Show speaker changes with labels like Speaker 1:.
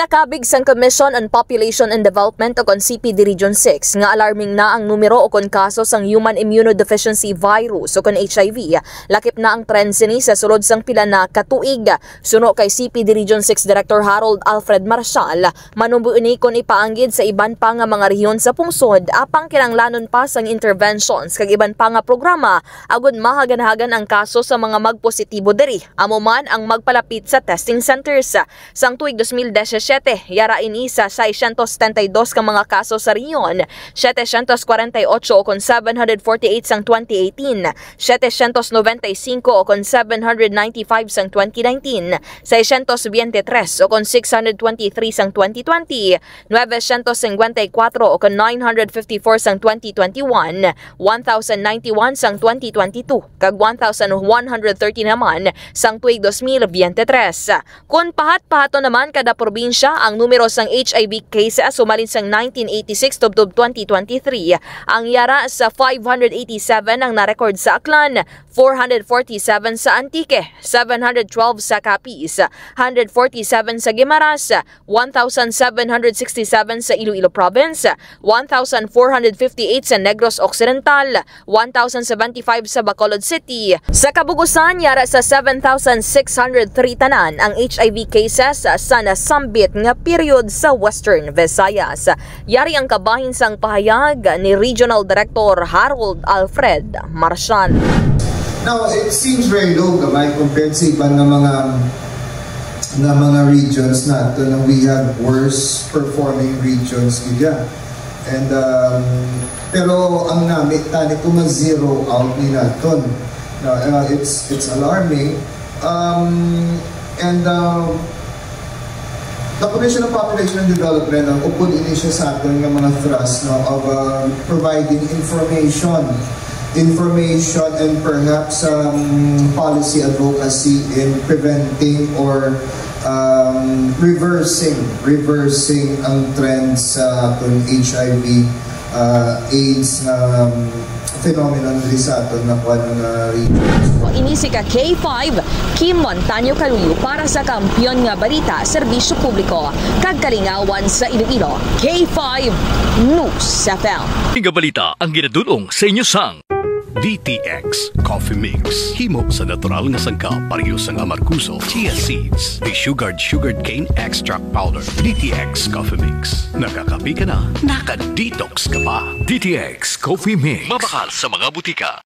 Speaker 1: Ginakabig sang Commission on Population and Development o kon CPD Region 6 nga alarming na ang numero o kon kaso sang Human Immunodeficiency Virus o kon HIV. Lakip na ang trend sini sa sulod sang pila na katuig. Suno kay CPD Region 6 Director Harold Alfred Marcial, manumbu ini kon ipaanggid sa iban pa nga mga rehiyon sa pungsod apang kinanglanon pa sang interventions kag iban pa nga programa agud mahagan-hagan ang kaso sa mga magpositibo diri. Amo man ang magpalapit sa testing centers. Sang tuig 2017, yara ini sa 672 ka mga kaso sa riyon, 748 o kon 748 sang 2018, 795 o kon 795 sang 2019, 623 o kon 623 sang 2020, 954 o kon 954 sang 2021, 1,091 sang 2022, kag 1,130 naman sang tuig 2023. Kung pahat-pahato naman kada probinsya ang numero sang HIV cases sumalin sang 1986 tubtob 2023. Ang yara sa 587 ang narecord sa Aklan, 447 sa Antique, 712 sa Capiz, 147 sa Guimaras, 1,767 sa Iloilo Province, 1,458 sa Negros Occidental, 1,075 sa Bacolod City. Sa Kabugusan, yara sa 7,603 tanan ang HIV cases sa nasambit nga period sa Western Visayas. Yari ang kabahin sang pahayag ni Regional Director Harold Alfred Marcial.
Speaker 2: Now, it seems very low gamay compared sa iba ng mga regions natin. We have worse performing regions gila. And pero ang namit tani ko ma-zero out ni naton. Now, it's alarming. The Commission on Population and Development upod ini siya sa atin ng mga thrust of providing information and perhaps policy advocacy in preventing or reversing ang trends sa HIV AIDS phenomenon sa aton na kuan nga regions.
Speaker 1: Ini si ka K5 Kim Montaño Caluyo para sa Kampiyon nga Balita Serbisyo Publiko kag kalingawan sa Iloilo. K5 News FM.
Speaker 3: Nga balita ang ginadulong sa inyo sang DTX Coffee Mix. Himo sa natural nga sangka pareho sa amarkuso, chia seeds, the sugared cane extract powder. DTX Coffee Mix. Nakakapi ka na, naka-detox ka pa. DTX Coffee Mix. Mabakal sa mga butika.